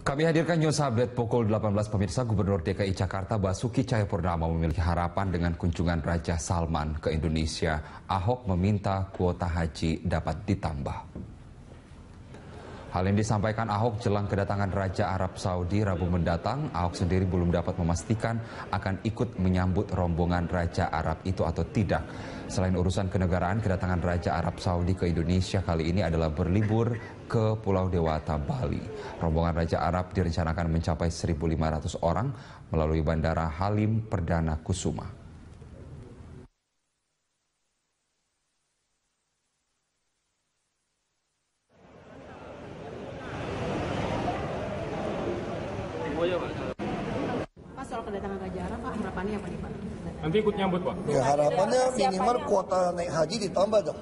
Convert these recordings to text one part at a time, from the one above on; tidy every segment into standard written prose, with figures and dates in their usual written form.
Kami hadirkan News Update pukul 18 pemirsa. Gubernur DKI Jakarta Basuki Cahayapurnama memiliki harapan dengan kunjungan Raja Salman ke Indonesia. Ahok meminta kuota haji dapat ditambah. Hal ini disampaikan Ahok jelang kedatangan Raja Arab Saudi Rabu mendatang. Ahok sendiri belum dapat memastikan akan ikut menyambut rombongan Raja Arab itu atau tidak. Selain urusan kenegaraan, kedatangan Raja Arab Saudi ke Indonesia kali ini adalah berlibur ke Pulau Dewata, Bali. Rombongan Raja Arab direncanakan mencapai 1.500 orang melalui Bandara Halim Perdana Kusuma. Pak, soal kedatangan Raja Arab, Pak, harapannya apa nih, Pak? Nanti ikut nyambut, Pak? Ya, harapannya minimal kuota naik haji ditambah dong.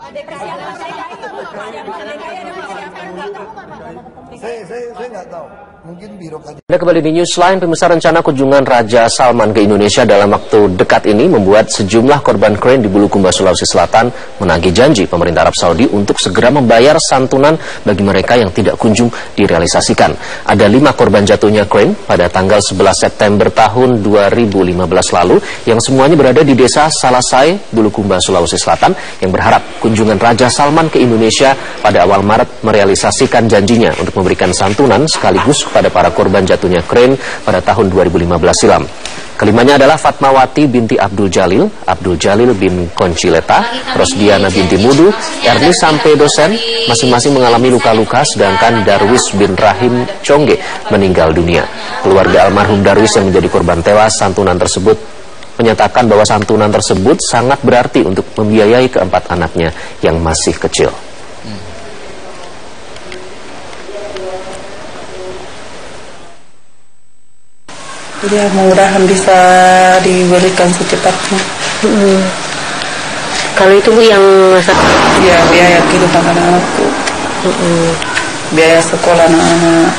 Saya nggak tahu. Mungkin birokrasi. Anda kembali di Newsline. Pemirsa, rencana kunjungan Raja Salman ke Indonesia dalam waktu dekat ini membuat sejumlah korban krain di Bulukumba, Sulawesi Selatan menagih janji pemerintah Arab Saudi untuk segera membayar santunan bagi mereka yang tidak kunjung direalisasikan. Ada 5 korban jatuhnya krain pada tanggal 11 September tahun 2015 lalu yang semuanya berada di desa Salasai, Bulukumba, Sulawesi Selatan, yang berharap kunjungan Raja Salman ke Indonesia pada awal Maret merealisasikan janjinya untuk memberikan santunan sekaligus pada para korban jatuhnya krain pada tahun 2015 silam. Kelimanya adalah Fatmawati binti Abdul Jalil bin Koncileta, Rosdiana binti Mudu, Erni sampai dosen, masing-masing mengalami luka-luka, sedangkan Darwis bin Rahim Congge meninggal dunia. Keluarga almarhum Darwis yang menjadi korban tewas santunan tersebut menyatakan bahwa santunan tersebut sangat berarti untuk membiayai keempat anaknya yang masih kecil. Jadi mudah-mudahan bisa diberikan secepatnya. Kalau itu Bu yang Ya, biaya kehidupan anak-anakku, biaya sekolah anak-anak.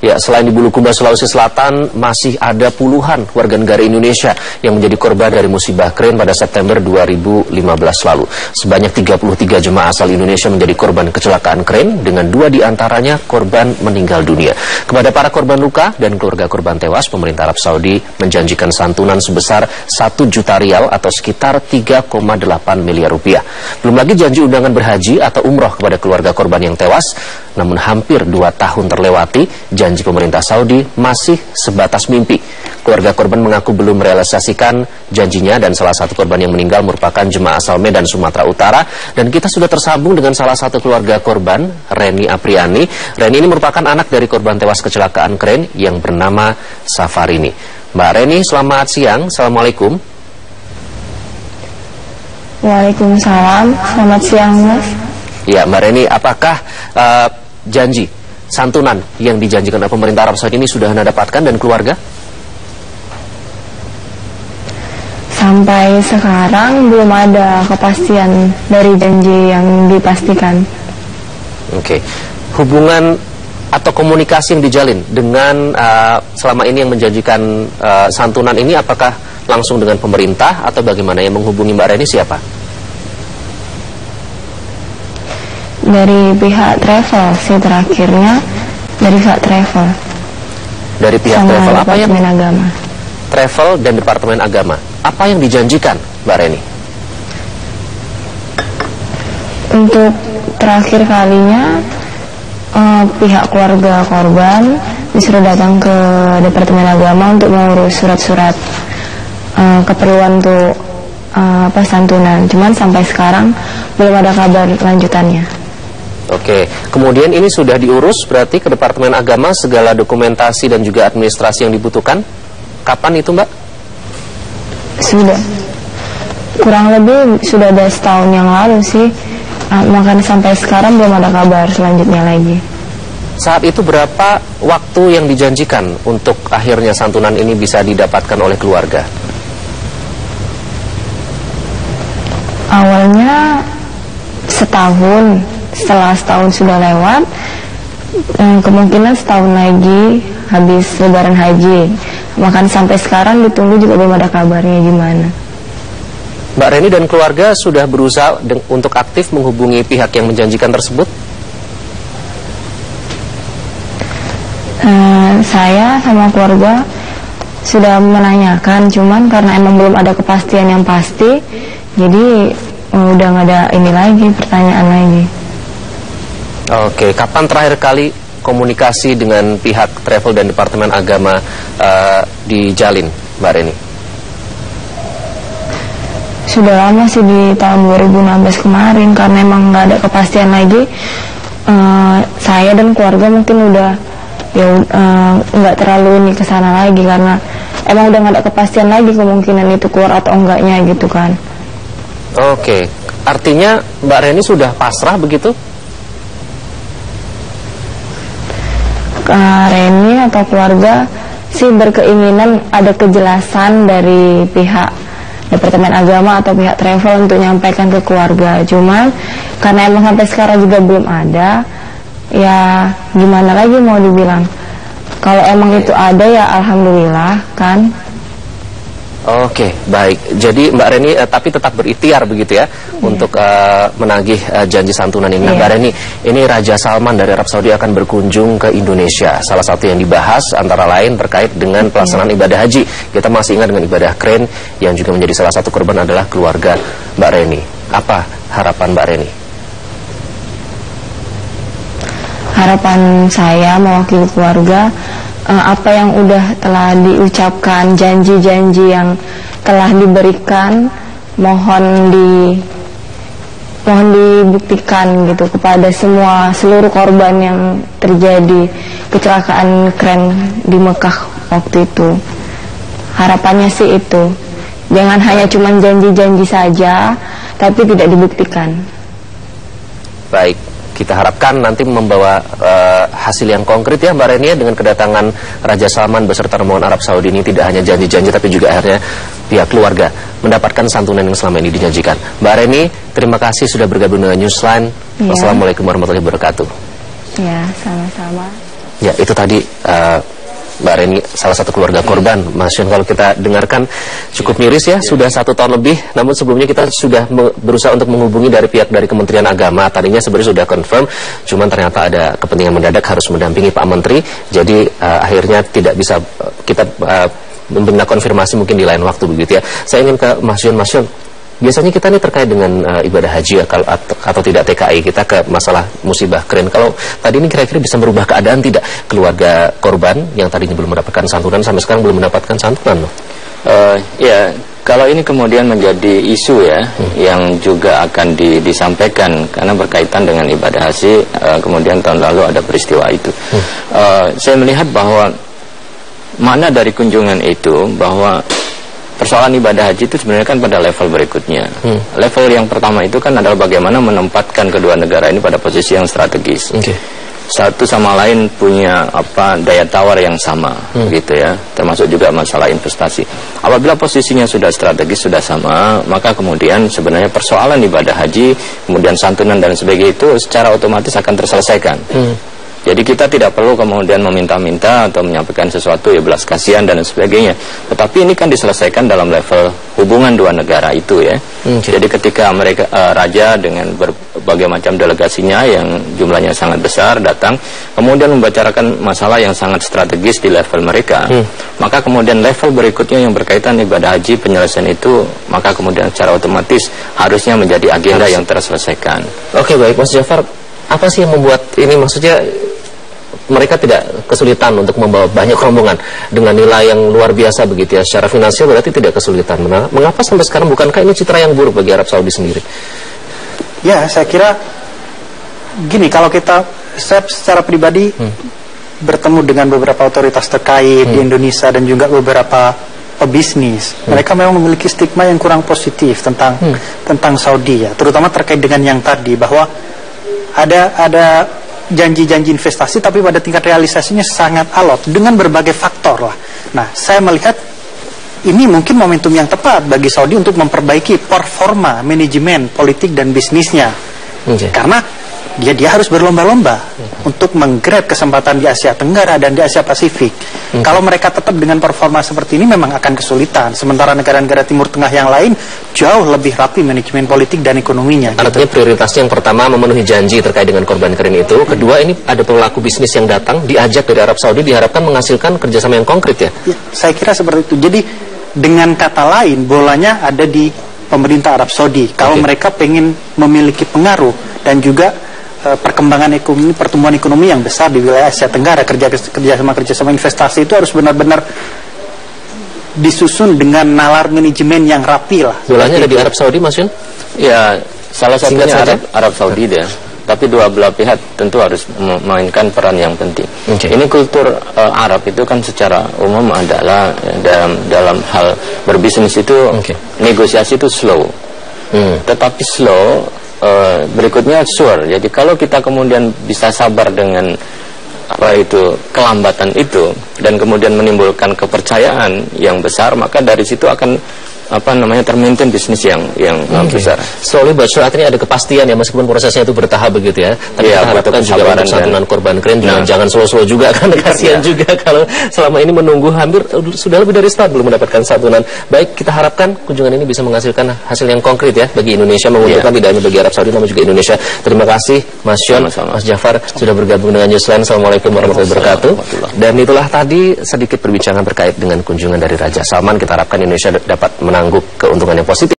Ya, selain di Bulukumba, Sulawesi Selatan, masih ada puluhan warga negara Indonesia yang menjadi korban dari musibah krain pada September 2015 lalu. Sebanyak 33 jemaah asal Indonesia menjadi korban kecelakaan krain, dengan 2 diantaranya korban meninggal dunia. Kepada para korban luka dan keluarga korban tewas, pemerintah Arab Saudi menjanjikan santunan sebesar 1 juta rial atau sekitar 3,8 miliar rupiah. Belum lagi janji undangan berhaji atau umroh kepada keluarga korban yang tewas. Namun hampir 2 tahun terlewati, janji pemerintah Saudi masih sebatas mimpi. Keluarga korban mengaku belum merealisasikan janjinya, dan salah satu korban yang meninggal merupakan jemaah asal Medan, Sumatera Utara. Dan kita sudah tersambung dengan salah satu keluarga korban, Reni Apriani. Reni ini merupakan anak dari korban tewas kecelakaan krain yang bernama Safarini. Mbak Reni, selamat siang. Assalamualaikum. Waalaikumsalam. Selamat siang, Mas. Ya, Mbak Reni, apakah janji santunan yang dijanjikan oleh pemerintah Arab Saudi ini sudah Anda dapatkan dan keluarga? Sampai sekarang belum ada kepastian dari janji yang dipastikan. Oke. Hubungan atau komunikasi yang dijalin dengan selama ini yang menjanjikan santunan ini, apakah langsung dengan pemerintah atau bagaimana? Yang menghubungi Mbak Reni siapa? Dari pihak travel sih terakhirnya, dari pihak travel. Dari pihak sama travel apa yang? Departemen Agama. Travel dan Departemen Agama. Apa yang dijanjikan, Mbak Reni? Untuk terakhir kalinya, pihak keluarga korban disuruh datang ke Departemen Agama untuk mengurus surat-surat keperluan untuk santunan. Cuman sampai sekarang belum ada kabar lanjutannya. Oke, kemudian ini sudah diurus berarti ke Departemen Agama segala dokumentasi dan juga administrasi yang dibutuhkan. Kapan itu, Mbak? Sudah. Kurang lebih sudah ada setahun yang lalu sih. Makanya sampai sekarang belum ada kabar selanjutnya lagi. Saat itu berapa waktu yang dijanjikan untuk akhirnya santunan ini bisa didapatkan oleh keluarga? Awalnya setahun. Setelah setahun sudah lewat, kemungkinan setahun lagi habis lebaran haji. Bahkan sampai sekarang ditunggu juga belum ada kabarnya gimana. Mbak Reni dan keluarga sudah berusaha untuk aktif menghubungi pihak yang menjanjikan tersebut? Saya sama keluarga sudah menanyakan, cuman karena emang belum ada kepastian yang pasti, jadi udah nggak ada ini lagi, pertanyaan lagi. Oke, kapan terakhir kali komunikasi dengan pihak travel dan Departemen Agama dijalin, Mbak Reni? Sudah lama sih, di tahun 2016 kemarin, karena emang nggak ada kepastian lagi. Saya dan keluarga mungkin udah nggak terlalu ini kesana lagi, karena emang udah nggak ada kepastian lagi kemungkinan itu keluar atau enggaknya gitu kan. Oke, artinya Mbak Reni sudah pasrah begitu? Reni atau keluarga sih berkeinginan ada kejelasan dari pihak Departemen Agama atau pihak travel untuk menyampaikan ke keluarga. Cuman karena emang sampai sekarang juga belum ada, ya gimana lagi mau dibilang. Kalau emang itu ada ya alhamdulillah kan. Oke, baik. Jadi Mbak Reni tapi tetap berikhtiar begitu ya untuk menagih janji santunan ini. Nah, Mbak Reni, ini Raja Salman dari Arab Saudi akan berkunjung ke Indonesia. Salah satu yang dibahas antara lain terkait dengan pelaksanaan ibadah haji. Kita masih ingat dengan ibadah keren yang juga menjadi salah satu korban adalah keluarga Mbak Reni. Apa harapan Mbak Reni? Harapan saya mewakili keluarga, apa yang udah telah diucapkan, janji-janji yang telah diberikan, mohon dibuktikan gitu kepada seluruh korban yang terjadi kecelakaan keren di Mekah waktu itu. Harapannya sih itu, jangan hanya cuma janji-janji saja tapi tidak dibuktikan. Baik, kita harapkan nanti membawa hasil yang konkret ya Mbak Reni, dengan kedatangan Raja Salman beserta rombongan Arab Saudi ini tidak hanya janji-janji tapi juga akhirnya pihak keluarga mendapatkan santunan yang selama ini dijanjikan. Mbak Reni, terima kasih sudah bergabung dengan Newsline. Wassalamualaikum warahmatullahi wabarakatuh. Ya, sama-sama. Ya, itu tadi Mbak Reni, salah satu keluarga korban. Mas Yun, kalau kita dengarkan cukup miris ya, sudah 1 tahun lebih. Namun sebelumnya kita sudah berusaha untuk menghubungi dari pihak dari Kementerian Agama. Tadinya sebenarnya sudah confirm, cuman ternyata ada kepentingan mendadak harus mendampingi Pak Menteri. Jadi akhirnya tidak bisa kita memberikan konfirmasi mungkin di lain waktu begitu ya. Saya ingin ke Mas Yun. Mas Yun, biasanya kita ini terkait dengan ibadah haji ya, atau tidak TKI, kita ke masalah musibah keren. Kalau tadi ini kira-kira bisa merubah keadaan tidak keluarga korban yang tadinya belum mendapatkan santunan sampai sekarang belum mendapatkan santunan loh? Ya, kalau ini kemudian menjadi isu ya, yang juga akan disampaikan karena berkaitan dengan ibadah haji, kemudian tahun lalu ada peristiwa itu. Saya melihat bahwa makna dari kunjungan itu bahwa persoalan ibadah haji itu sebenarnya kan pada level berikutnya. Level yang pertama itu kan adalah bagaimana menempatkan kedua negara ini pada posisi yang strategis. Satu sama lain punya daya tawar yang sama, gitu ya. Termasuk juga masalah investasi. Apabila posisinya sudah strategis, sudah sama, maka kemudian sebenarnya persoalan ibadah haji, kemudian santunan dan sebagainya itu secara otomatis akan terselesaikan. Jadi kita tidak perlu kemudian meminta-minta atau menyampaikan sesuatu ya belas kasihan dan sebagainya. Tetapi ini kan diselesaikan dalam level hubungan dua negara itu ya. Jadi ketika mereka raja dengan berbagai macam delegasinya yang jumlahnya sangat besar datang, kemudian membicarakan masalah yang sangat strategis di level mereka, maka kemudian level berikutnya yang berkaitan ibadah haji penyelesaian itu, maka kemudian secara otomatis harusnya menjadi agenda yang terselesaikan. Oke, baik Mas Jafar, apa sih yang membuat ini, maksudnya mereka tidak kesulitan untuk membawa banyak rombongan dengan nilai yang luar biasa begitu ya, secara finansial berarti tidak kesulitan. Mengapa sampai sekarang, bukankah ini citra yang buruk bagi Arab Saudi sendiri? Ya, saya kira gini, kalau saya secara pribadi bertemu dengan beberapa otoritas terkait di Indonesia dan juga beberapa pebisnis, mereka memang memiliki stigma yang kurang positif tentang Saudi ya, terutama terkait dengan yang tadi, bahwa ada janji-janji investasi tapi pada tingkat realisasinya sangat alot dengan berbagai faktor lah. Nah, saya melihat ini mungkin momentum yang tepat bagi Saudi untuk memperbaiki performa manajemen politik dan bisnisnya. Karena dia harus berlomba-lomba untuk menggrab kesempatan di Asia Tenggara dan di Asia Pasifik. Kalau mereka tetap dengan performa seperti ini memang akan kesulitan. Sementara negara-negara Timur Tengah yang lain jauh lebih rapi manajemen politik dan ekonominya. Artinya prioritasnya yang pertama memenuhi janji terkait dengan korban keren itu. Kedua, ini ada pelaku bisnis yang datang diajak dari Arab Saudi, diharapkan menghasilkan kerjasama yang konkret ya? Ya, saya kira seperti itu. Jadi dengan kata lain bolanya ada di pemerintah Arab Saudi. Kalau mereka pengen memiliki pengaruh dan juga perkembangan ekonomi, pertumbuhan ekonomi yang besar di wilayah Asia Tenggara, kerjasama investasi itu harus benar-benar disusun dengan nalar manajemen yang rapi lah. Bolanya ada di Arab Saudi, Mas Yun? Ya, salah satunya Arab Saudi deh. Tapi dua belah pihak tentu harus memainkan peran yang penting. Ini kultur Arab itu kan secara umum adalah dalam hal berbisnis itu negosiasi itu slow. Tetapi slow berikutnya sure. Jadi kalau kita kemudian bisa sabar dengan kelambatan itu dan kemudian menimbulkan kepercayaan yang besar, maka dari situ akan termaintain bisnis yang besar. Slowly but sure, artinya ada kepastian ya, meskipun prosesnya itu bertahap begitu ya. Tapi kita harapkan juga untuk santunan korban keren jangan slow-slow juga, kan kasihan juga kalau selama ini menunggu hampir sudah lebih dari setahun belum mendapatkan santunan. Baik, kita harapkan kunjungan ini bisa menghasilkan hasil yang konkret ya bagi Indonesia, menguntungkan tidak hanya bagi Arab Saudi namun juga Indonesia. Terima kasih Mas Yon, Mas Jafar sudah bergabung dengan Newsline. Assalamualaikum warahmatullahi wabarakatuh. Dan itulah tadi sedikit perbincangan terkait dengan kunjungan dari Raja Salman. Kita harapkan Indonesia dapat menangguk keuntungan yang positif.